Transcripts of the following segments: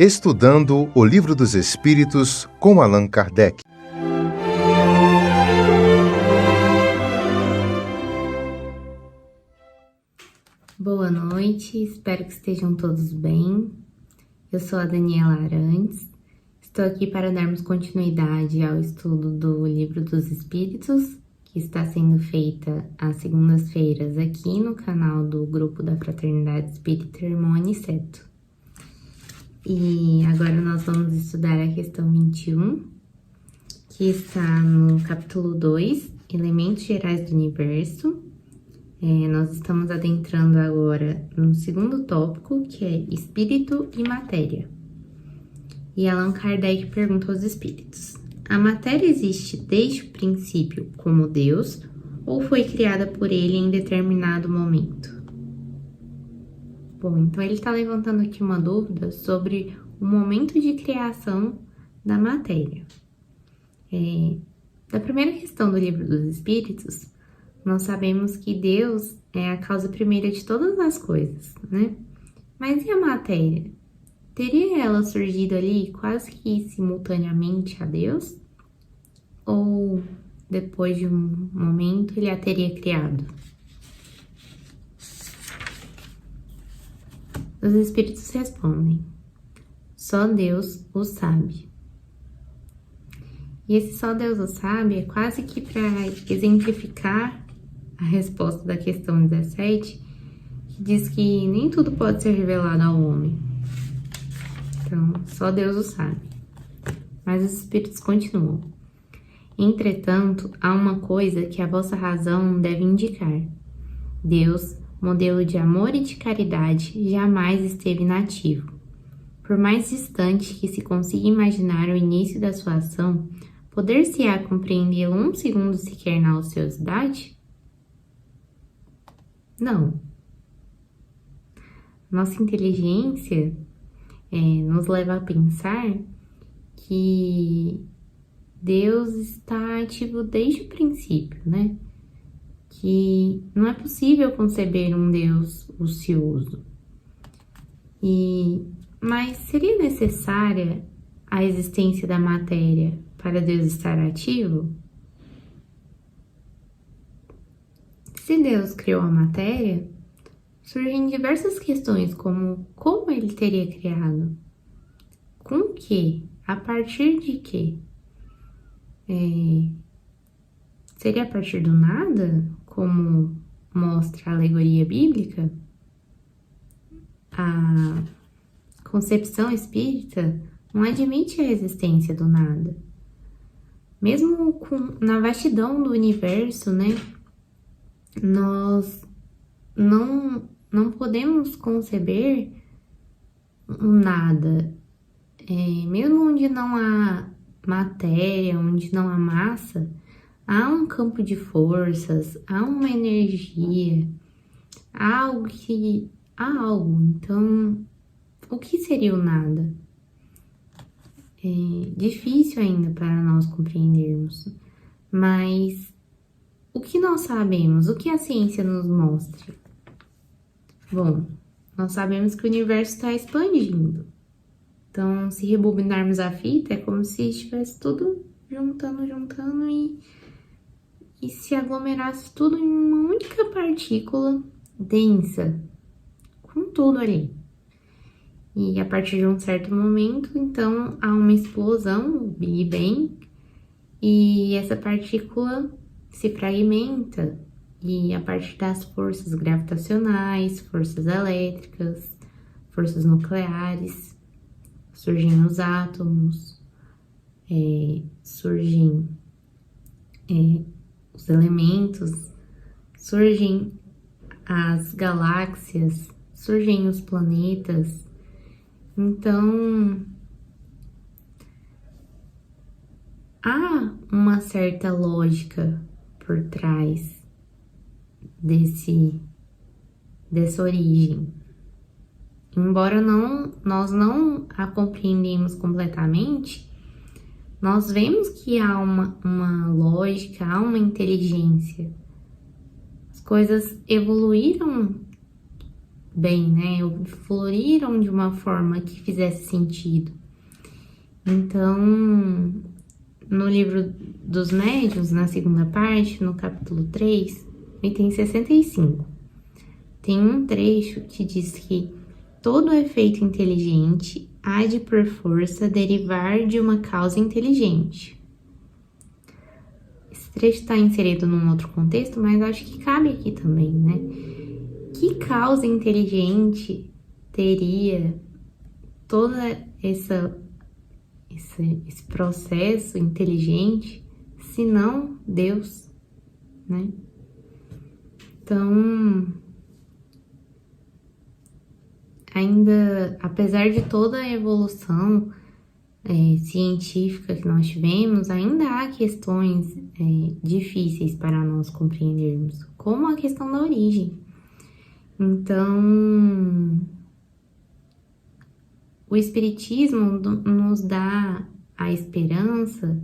Estudando o Livro dos Espíritos com Allan Kardec. Boa noite, espero que estejam todos bem. Eu sou a Daniela Arantes, estou aqui para darmos continuidade ao estudo do Livro dos Espíritos, que está sendo feita às segundas-feiras aqui no canal do Grupo da Fraternidade Espírita Irmão Aniceto. E agora nós vamos estudar a questão 21, que está no capítulo 2, Elementos Gerais do Universo. Nós estamos adentrando agora no segundo tópico, que é Espírito e Matéria. E Allan Kardec pergunta aos espíritos: a matéria existe desde o princípio como Deus ou foi criada por ele em determinado momento? Bom, então ele está levantando aqui uma dúvida sobre o momento de criação da matéria. Da primeira questão do Livro dos Espíritos, nós sabemos que Deus é a causa primeira de todas as coisas, né? Mas e a matéria? Teria ela surgido ali quase que simultaneamente a Deus? Ou depois de um momento ele a teria criado? Os espíritos respondem: só Deus o sabe. E esse só Deus o sabe é quase que para exemplificar a resposta da questão 17, que diz que nem tudo pode ser revelado ao homem. Então, só Deus o sabe. Mas os espíritos continuam: entretanto, há uma coisa que a vossa razão deve indicar. Deus, modelo de amor e de caridade, jamais esteve inativo. Por mais distante que se consiga imaginar o início da sua ação, poder-se-á compreendê-lo um segundo sequer na ociosidade? Não. Nossa inteligência nos leva a pensar que Deus está ativo desde o princípio, né? Que não é possível conceber um Deus ocioso. Mas seria necessária a existência da matéria para Deus estar ativo? Se Deus criou a matéria, surgem diversas questões como ele teria criado? Com que? A partir de quê? Seria a partir do nada, como mostra a alegoria bíblica? A concepção espírita não admite a existência do nada. Mesmo na vastidão do universo, né? Nós não podemos conceber um nada. Mesmo onde não há matéria, onde não há massa, há um campo de forças, há uma energia, há algo. Então, o que seria o nada? É difícil ainda para nós compreendermos, mas o que nós sabemos? O que a ciência nos mostra? Bom, nós sabemos que o universo está expandindo. Então, se rebobinarmos a fita, é como se estivesse tudo juntando e se aglomerasse tudo em uma única partícula densa, com tudo ali. E a partir de um certo momento, então, há uma explosão, o Big Bang, e essa partícula se fragmenta, e a partir das forças gravitacionais, forças elétricas, forças nucleares, surgem os átomos, surgem os elementos, surgem as galáxias, surgem os planetas. Então, há uma certa lógica por trás dessa origem. Embora nós não a compreendemos completamente, nós vemos que há uma lógica, há uma inteligência. As coisas evoluíram bem, né? Floriram de uma forma que fizesse sentido. Então, no livro dos médiuns, na segunda parte, no capítulo 3, item 65, tem um trecho que diz que todo efeito inteligente há de, por força, derivar de uma causa inteligente. Esse trecho está inserido num outro contexto, mas acho que cabe aqui também, né? Que causa inteligente teria toda esse processo inteligente, se não Deus, né? Então, ainda, apesar de toda a evolução científica que nós tivemos, ainda há questões difíceis para nós compreendermos, como a questão da origem. Então, o Espiritismo nos dá a esperança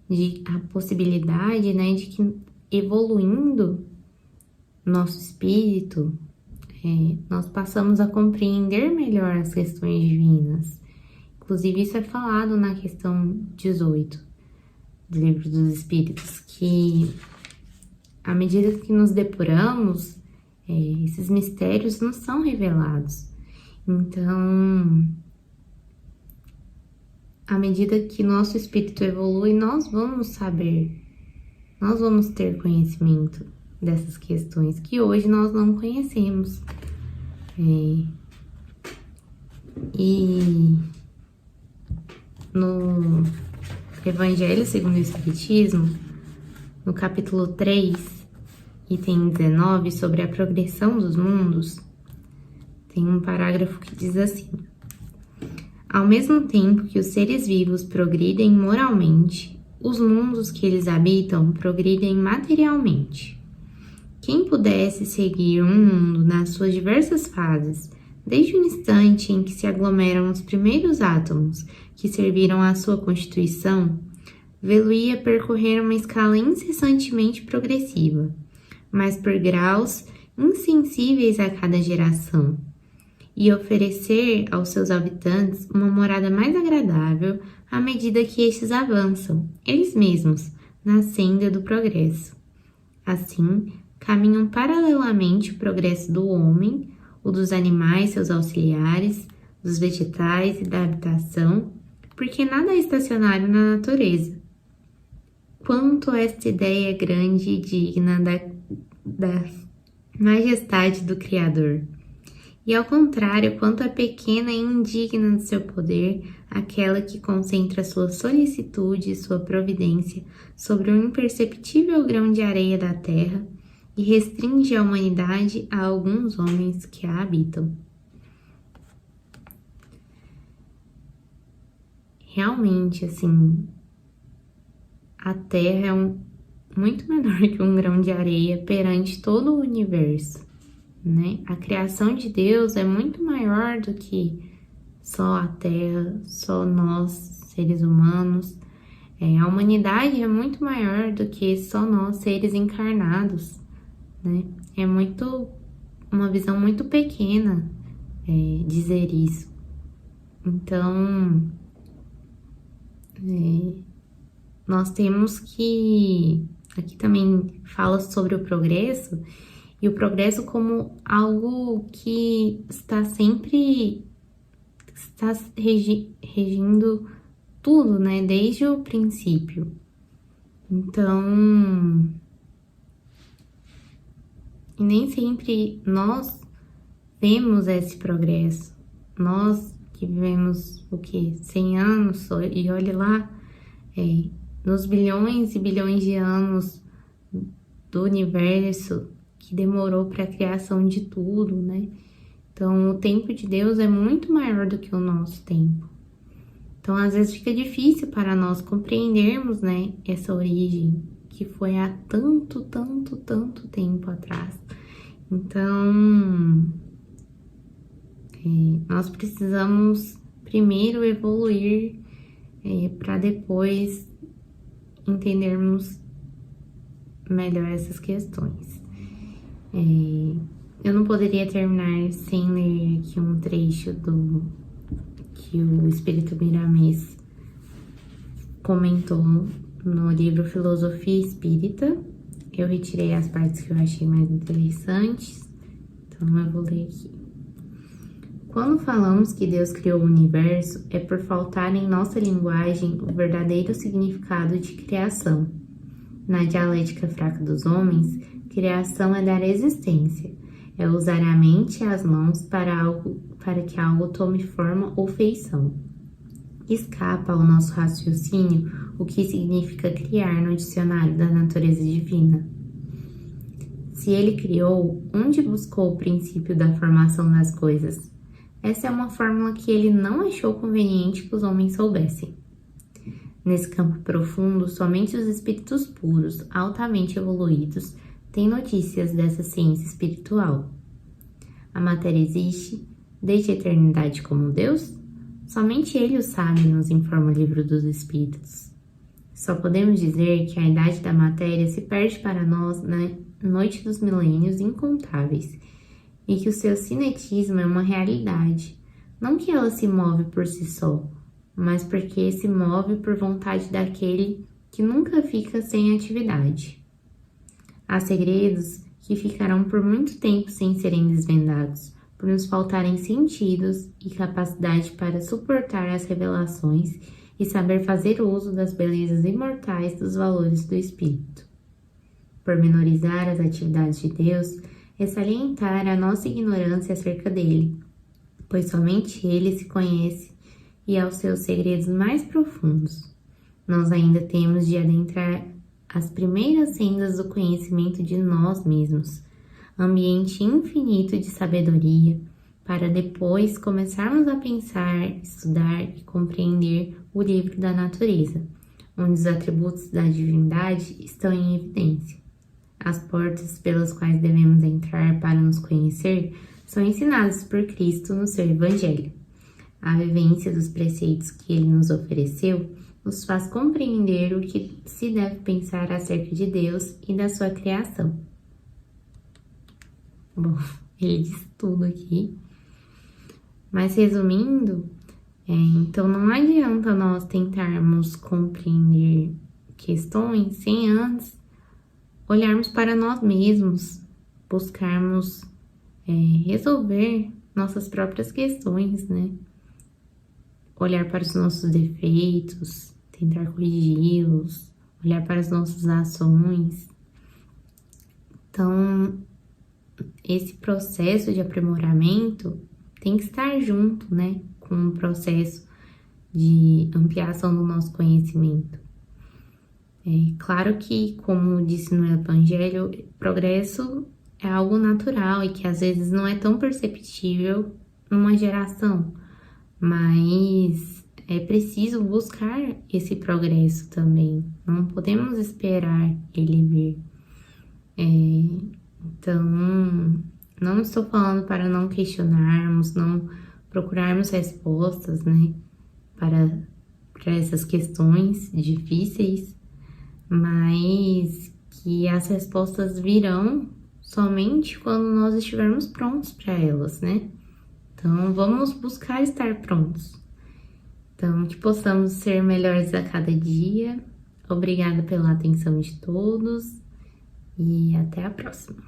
de a possibilidade, né, de que evoluindo nosso espírito, nós passamos a compreender melhor as questões divinas. Inclusive, isso é falado na questão 18 do Livro dos Espíritos, que à medida que nos depuramos, esses mistérios nos são revelados. Então, à medida que nosso espírito evolui, nós vamos saber, nós vamos ter conhecimento dessas questões que hoje nós não conhecemos. E no Evangelho segundo o Espiritismo, no capítulo 3, item 19, sobre a progressão dos mundos, tem um parágrafo que diz assim: ao mesmo tempo que os seres vivos progridem moralmente, os mundos que eles habitam progridem materialmente. Quem pudesse seguir um mundo nas suas diversas fases, desde o instante em que se aglomeram os primeiros átomos que serviram à sua constituição, vê-lo-ia percorrer uma escala incessantemente progressiva, mas por graus insensíveis a cada geração, e oferecer aos seus habitantes uma morada mais agradável à medida que estes avançam, eles mesmos, na senda do progresso. Assim, caminham paralelamente o progresso do homem, o dos animais, seus auxiliares, dos vegetais e da habitação, porque nada é estacionário na natureza. Quanto esta ideia é grande e digna da majestade do Criador! E ao contrário, quanto é pequena e indigna do seu poder aquela que concentra sua solicitude e sua providência sobre um imperceptível grão de areia da terra e restringe a humanidade a alguns homens que a habitam. Realmente, assim, a Terra é muito menor que um grão de areia perante todo o universo, né? A criação de Deus é muito maior do que só a Terra, só nós, seres humanos. A humanidade é muito maior do que só nós, seres encarnados, né? É uma visão muito pequena dizer isso. Então, nós temos que... Aqui também fala sobre o progresso, e o progresso como algo que está sempre regindo tudo, né? Desde o princípio. Então, e nem sempre nós vemos esse progresso. Nós que vivemos, 100 anos só, e olhe lá, nos bilhões e bilhões de anos do universo que demorou para a criação de tudo, né? Então, o tempo de Deus é muito maior do que o nosso tempo. Então, às vezes fica difícil para nós compreendermos, né, essa origem que foi há tanto tempo atrás. Então, nós precisamos primeiro evoluir para depois entendermos melhor essas questões. eu não poderia terminar sem ler aqui um trecho do que o Espírito Miramês comentou no livro Filosofia Espírita. Eu retirei as partes que eu achei mais interessantes, então eu vou ler aqui. Quando falamos que Deus criou o universo, é por faltar em nossa linguagem o verdadeiro significado de criação. Na dialética fraca dos homens, criação é dar existência, é usar a mente e as mãos para que algo tome forma ou feição. Escapa ao nosso raciocínio o que significa criar no dicionário da natureza divina. Se ele criou, onde buscou o princípio da formação das coisas? Essa é uma fórmula que ele não achou conveniente que os homens soubessem. Nesse campo profundo, somente os espíritos puros, altamente evoluídos, têm notícias dessa ciência espiritual. A matéria existe desde a eternidade como Deus? Somente ele o sabe, nos informa o Livro dos Espíritos. Só podemos dizer que a idade da matéria se perde para nós na noite dos milênios incontáveis e que o seu cinetismo é uma realidade, não que ela se move por si só, mas porque se move por vontade daquele que nunca fica sem atividade. Há segredos que ficarão por muito tempo sem serem desvendados, por nos faltarem sentidos e capacidade para suportar as revelações e saber fazer uso das belezas imortais dos valores do espírito. Pormenorizar as atividades de Deus é salientar a nossa ignorância acerca dele, pois somente ele se conhece e aos seus segredos mais profundos. Nós ainda temos de adentrar as primeiras sendas do conhecimento de nós mesmos, ambiente infinito de sabedoria, para depois começarmos a pensar, estudar e compreender o livro da natureza, onde os atributos da divindade estão em evidência. As portas pelas quais devemos entrar para nos conhecer são ensinadas por Cristo no seu Evangelho. A vivência dos preceitos que ele nos ofereceu nos faz compreender o que se deve pensar acerca de Deus e da sua criação. Bom, ele diz tudo aqui. Mas resumindo, então não adianta nós tentarmos compreender questões sem antes olharmos para nós mesmos, buscarmos resolver nossas próprias questões, né? Olhar para os nossos defeitos, tentar corrigi-los, olhar para as nossas ações. Então, esse processo de aprimoramento tem que estar junto, né, com o processo de ampliação do nosso conhecimento. É claro que, como disse no Evangelho, progresso é algo natural e que às vezes não é tão perceptível numa geração, mas é preciso buscar esse progresso também. Não podemos esperar ele vir. Então, não estou falando para não questionarmos, não procurarmos respostas, né, para essas questões difíceis, mas que as respostas virão somente quando nós estivermos prontos para elas, né? Então, vamos buscar estar prontos. Então, que possamos ser melhores a cada dia. Obrigada pela atenção de todos e até a próxima.